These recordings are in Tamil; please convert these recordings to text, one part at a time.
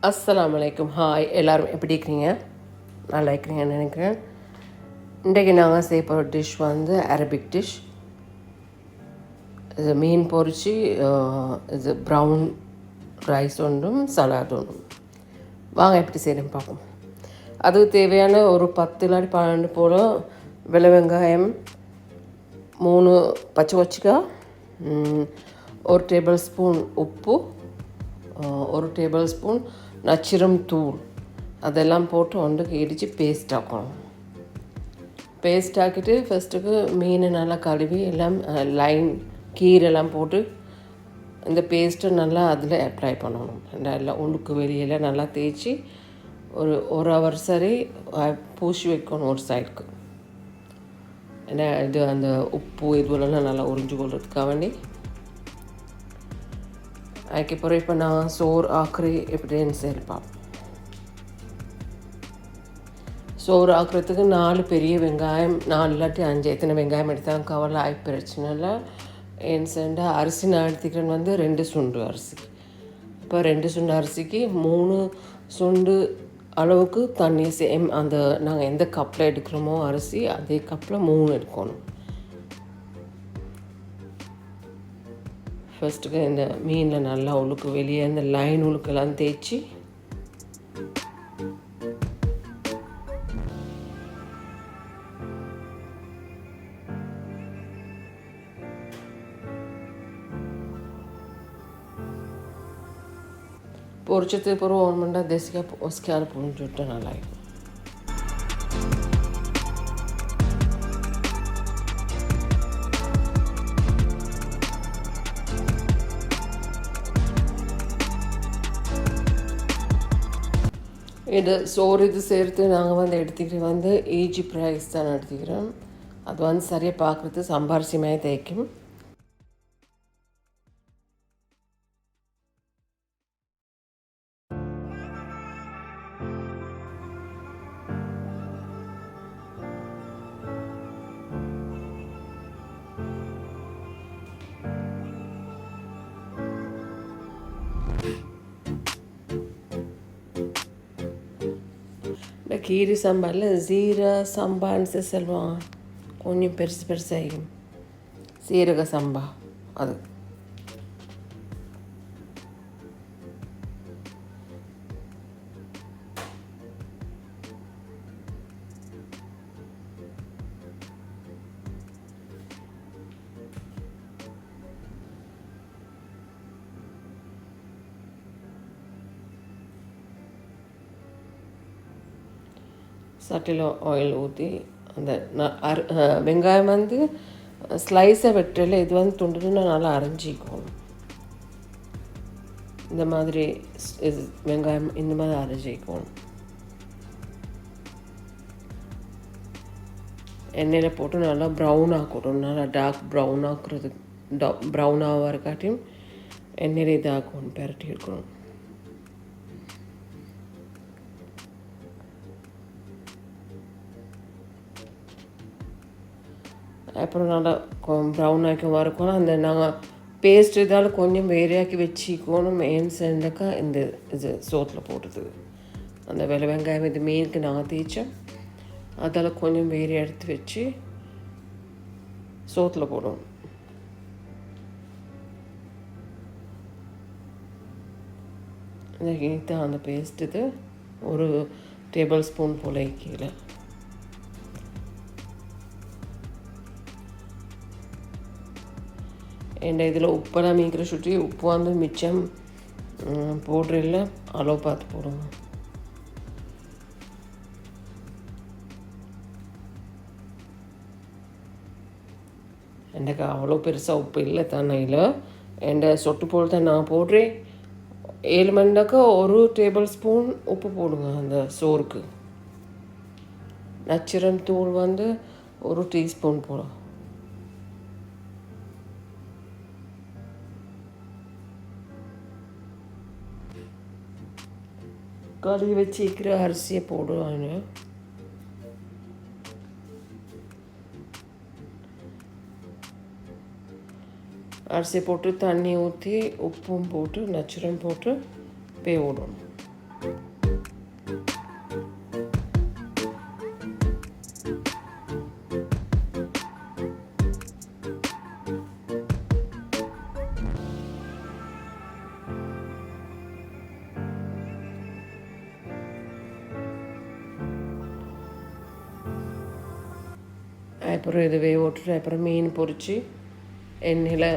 அஸ்ஸலாமு அலைக்கும். ஹாய், எல்லோரும் எப்படி இருக்கிறீங்க? நல்லா இருக்கிறீங்கன்னு நினைக்கிறேன். இன்றைக்கு நாங்கள் செய்ய போகிற டிஷ் வந்து அரபிக் டிஷ். இது மீன் பொரிச்சு, இது ப்ரௌன் ரைஸ் ஒன்றும் சலாட் ஒன்றும். வாங்க எப்படி செய்யணும்னு பார்ப்போம். அதுக்கு தேவையான ஒரு 10 இல்லாட்டி 12 போல் வெள்ளை வெங்காயம், 3 பச்சை வச்சிக்காய், 1 டேபிள் ஸ்பூன் உப்பு, 1 டேபிள் ஸ்பூன் நச்சிரம் தூள், அதெல்லாம் போட்டு ஒன்றுக்கு இடித்து பேஸ்ட் ஆக்கணும். பேஸ்ட் ஆக்கிட்டு ஃபஸ்ட்டுக்கு மீனை நல்லா கழுவி எல்லாம் லைன் கீரெல்லாம் போட்டு இந்த பேஸ்ட்டை நல்லா அதில் அப்ளை பண்ணணும். நல்லா உள்ளுக்கு வெளியில் நல்லா தேய்ச்சி ஒரு ஹவர் சரி பூசி வைக்கணும் ஒரு சைடுக்கு. ஏன்னா இது அந்த உப்பு இதுவெல்லாம் நல்லா உறிஞ்சு கொள்றதுக்காக வேண்டி. அதுக்கப்புறம் இப்போ நான் சோறு ஆக்குறி எப்படின்னு சேர்ப்பேன். சோறு ஆக்குறதுக்கு 4 பெரிய வெங்காயம், 4 இல்லாட்டி 5, எத்தனை வெங்காயம் எடுத்தாலும் கவலை ஆகி பிரச்சனை இல்லை. ஏன்னு சொன்னா அரிசி நான் எடுத்துக்கிறேன்னு வந்து 2 சுண்டு அரிசி. இப்போ 2 சுண்டு அரிசிக்கு 3 சுண்டு அளவுக்கு தண்ணி சேம் அந்த நாங்கள் எந்த கப்பில் எடுக்கிறோமோ அரிசி அதே கப்பில் 3 எடுக்கணும். ஃபஸ்ட்டுக்கு இந்த மீனில் நல்லா உழுக்கு வெளியே இந்த லைன் உழுக்கெல்லாம் தேய்ச்சி பொரிச்சதுக்கு அப்புறம் 1 மணி நேரம் தேசிக்காய் ஒஸ்கால் புரிஞ்சு விட்டு நல்லாயிருக்கும். இது சோறு இது சேர்த்து நாங்கள் வந்து எடுத்துக்கிட்டு வந்து ஈஜிப்ட் ரைஸ் தான் எடுத்துக்கிறோம். அது வந்து சரியாக பார்க்குறது சம்பாரிசி மாதிரி தேய்க்கும். இந்த கீரி சம்பாவில் ஜீரா சம்பான்னு சொல்லுவாங்க, கொஞ்சம் பெருசு பெருசாகும். சீரக சம்பா அது. சட்டியில் ஆயில் ஊற்றி அந்த வெங்காயம் வந்து ஸ்லைஸை வெட்டல, இது வந்து துண்டுன்னு நல்லா அரைஞ்சிக்கணும். இந்த மாதிரி இது வெங்காயம் இந்த மாதிரி அரைஞ்சிக்கணும். எண்ணெயில் போட்டு நல்லா ப்ரௌன் ஆக்கணும். நல்லா டார்க் ப்ரௌன் ஆக்குறது, ப்ரௌன் ஆக இருக்காட்டியும் எண்ணெயில் இதாக்கணும், பெரட்டி இருக்கணும். அப்புறம் நல்லா ப்ரௌன் ஆக்கி வறுக்கணும். அந்த நாங்கள் பேஸ்ட் இதால் கொஞ்சம் வேறையாக்கி வச்சுக்கணும். மெயின் சேர்ந்தாக்கா இந்த இது சோத்தில் போட்டது அந்த வெள்ளை வெங்காயம் இது மீனுக்கு நாங்கள் தேய்ச்சோம். அதால் கொஞ்சம் வேறு எடுத்து வச்சு சோத்தில் போடுவோம். இதுதான் அந்த பேஸ்ட். இது 1 டேபிள் ஸ்பூன் போல் கீழே. என் இதில் உப்பெல்லாம் மீக்கிற சுற்றி உப்பு வந்து மிச்சம் போடுறதில்ல, அளவு பார்த்து போடுங்க. எனக்கு அவ்வளோ பெருசாக உப்பு இல்லை தண்ணியில். என் சொட்டு போல் தான் நான் போடுறேன். 7 மணினாக்கா 1 டேபிள் ஸ்பூன் உப்பு போடுங்க அந்த சோறுக்கு. நச்சிரம் தூள் வந்து 1 டீஸ்பூன் போடும். கழுவி வச்சுக்கிற அரிசியை போடுவாங்க. அரிசி போட்டு தண்ணி ஊற்றி உப்பும் போட்டு நச்சுரம் போட்டு வேக விடணும். அப்புறம் இது வேக விட்டுட்டு அப்புறம் மீன் பொரித்து எண்ணெயில்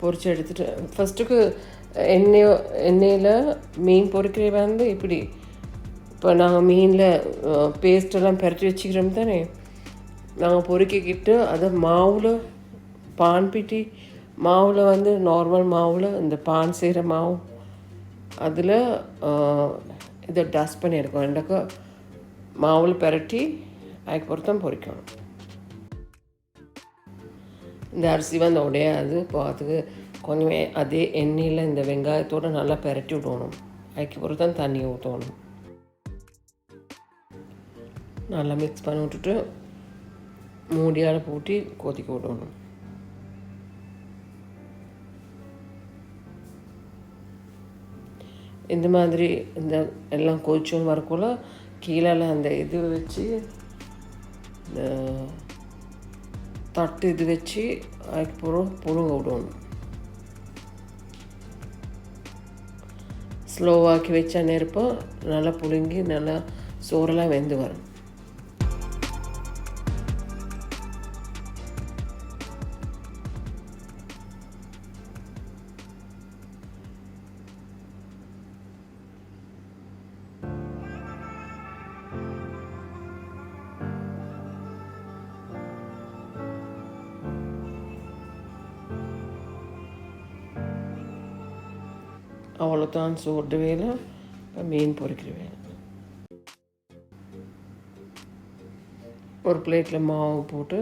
பொரித்து எடுத்துகிட்டு ஃபஸ்ட்டுக்கு எண்ணெயில் மீன் பொரிக்கிறது வந்து இப்படி இப்போ நாங்கள் மீனில் பேஸ்ட்டெல்லாம் பரட்டி வச்சுக்கிறோம் தானே, நாங்கள் பொறுக்கிக்கிட்டு அதை மாவில் பான் பிட்டி மாவில் வந்து நார்மல் மாவில் இந்த பான் செய்கிற மாவு அதில் இதை டஸ்ட் பண்ணி எடுக்கணும். ரெண்டாக்கா மாவில் பரட்டி அதுக்கப்புறம் தான் பொரிக்கணும். இந்த அரிசி வந்து உடையாது. இப்போ அதுக்கு கொஞ்சம் அதே எண்ணெயில் இந்த வெங்காயத்தோடு நல்லா பரட்டி விடணும். அதுக்கப்புறம் தான் தண்ணி ஊற்றணும். நல்லா மிக்ஸ் பண்ணி விட்டுட்டு மூடியால் பூட்டி கொதிக்க விடணும். இந்த மாதிரி இந்த எல்லாம் கொதிச்சோன்னு வரக்குள்ள கீழே அந்த இது வச்சு இந்த தட்டு இது வச்சு அதுக்கப்புறம் புழுங்க விடணும். ஸ்லோவாக்கி வச்சா நெருப்போ நல்லா புழுங்கி நல்லா சோறெல்லாம் வெந்து வரும். அவ்வளோதான் சோறு வேலை. இப்போ மீன் பொரிக்கிற வேலை. ஒரு பிளேட்டில் மாவு போட்டு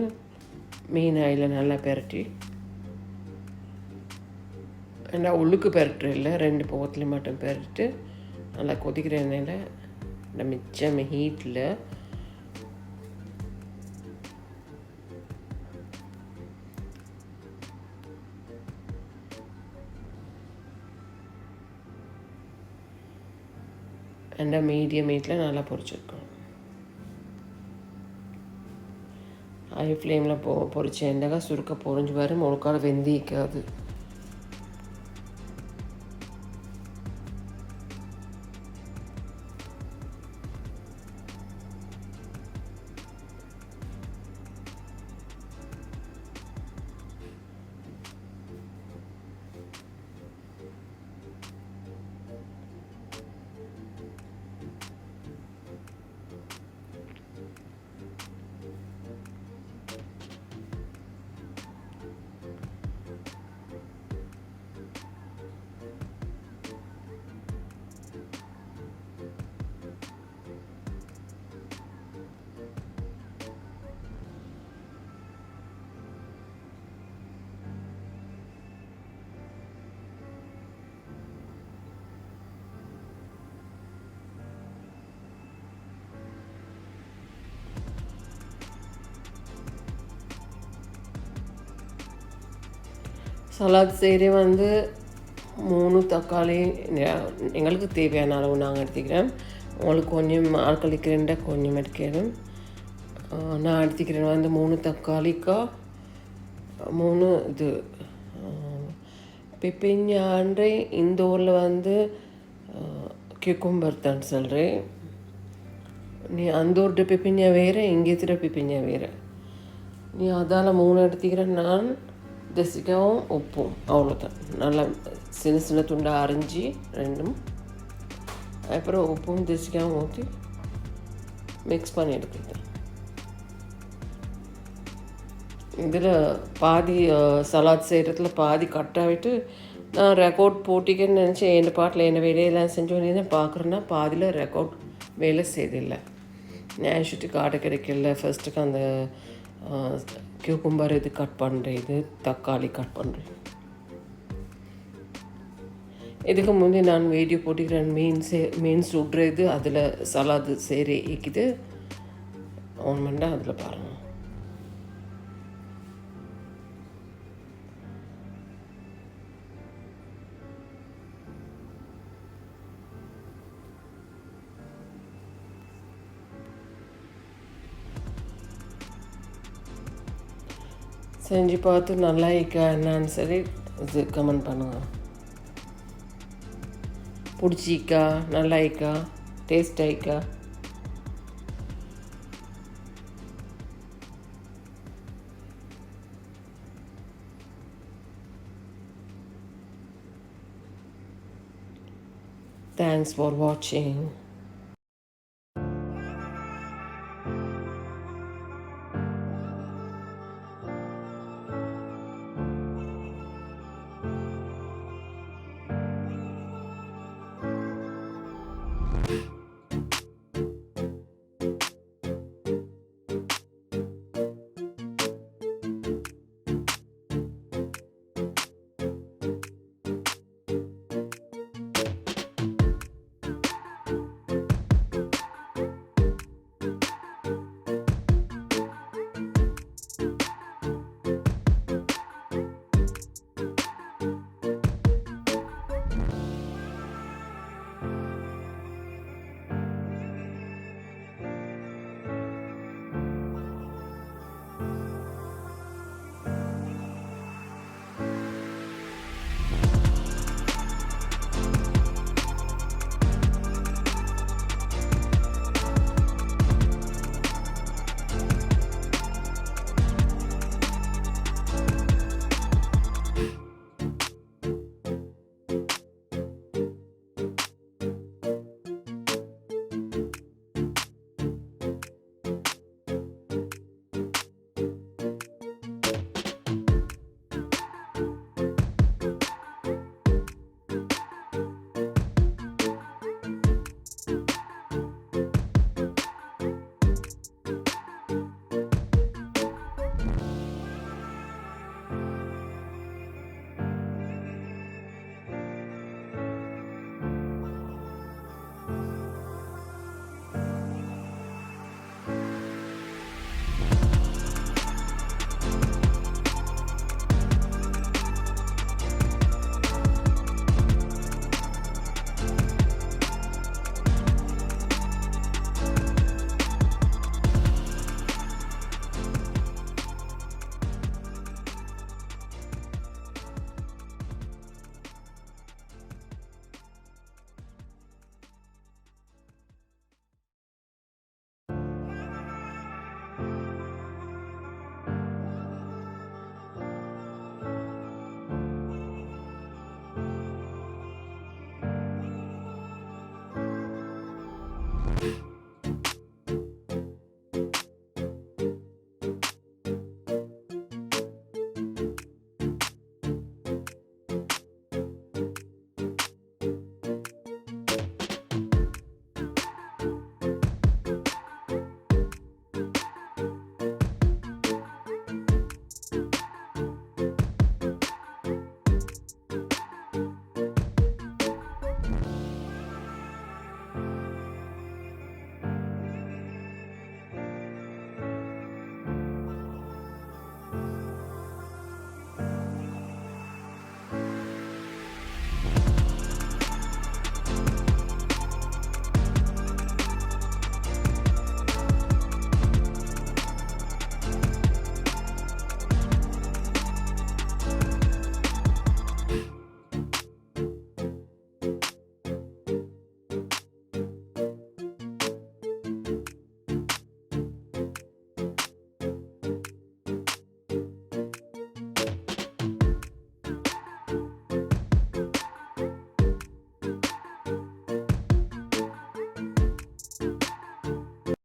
மீன் அதில் நல்லா பெரட்டி, ஏன்னா உள்ளுக்கு பெரட்டுற இல்லை, 2 பக்கத்துலேயும் மட்டும் பெரட்டு நல்லா கொதிக்கிற எண்ணெயில் இந்த மிச்சம் ஹீட்டில் ரெண்டாக மீடியம் ஹீட்டில் நல்லா பொரிச்சிருக்கணும். ஹை ஃப்ளேமில் பொரிச்ச எண்ணெய் சுருக்க பொரிஞ்சு வரும், முழுக்கால் வெந்திக்காது. சலாட் செய்கிறே வந்து 3 தக்காளி எங்களுக்கு தேவையான அளவு நாங்கள் எடுத்துக்கிறேன். உங்களுக்கு கொஞ்சம் ஆட்கள் இருக்கிறேன்டா கொஞ்சம் எடுக்கிறேன். நான் எடுத்துக்கிறேன் வந்து 3 தக்காளிக்கா 3 இது பிப்பிஞ்சாண்டை. இந்த ஊரில் வந்து கியூக்கும்பர் தான் சொல்கிறேன். நீ அந்த ஊர்கிட்ட பிப்பிஞ்சா வேறு, இங்கே இருக்கிற பிப்பிஞ்சா வேறு. நீ அதால் 3 எடுத்துக்கிறேன். நான் தேசிக்காவும் உப்பும் அவ்வளோதான். நல்லா சின்ன சின்ன துண்டாக அரிஞ்சு 2ம், அப்புறம் உப்பும் தேசிக்காவும் ஊற்றி மிக்ஸ் பண்ணி எடுத்துக்கிட்டேன். இதில் பாதி சலாட் செய்கிறதுல பாதி கட்டாகிட்டு நான் ரெக்கார்ட் போட்டிக்கன்னு நினச்சேன். என் பாட்டில் என்ன வேலையெல்லாம் செஞ்சு வேண்டியதான் பார்க்குறேன்னா பாதியில் ரெக்கார்ட் வேலை செய்தில்லை. நான் சுற்றி காட்ட கிடைக்கல. ஃபஸ்ட்டுக்கு அந்த கியூக்கும்பர் இது கட் பண்ணுறேன், இது தக்காளி கட் பண்ணுறேன். இதுக்கு முந்தைய நான் வீடியோ போட்டுக்கிறேன். மீன் சுடுறது அதில் சலாது சேரி இக்குது ஒன்றுமெண்டா அதில் பாருங்கள். செஞ்சு பார்த்து நல்லா இருக்கா என்னான்னு சரி இது கமெண்ட் பண்ணுங்கள். பிடிச்சிக்கா, நல்லா இருக்கா, டேஸ்ட் ஆயிக்கா. தேங்க்ஸ் ஃபார் வாட்சிங்.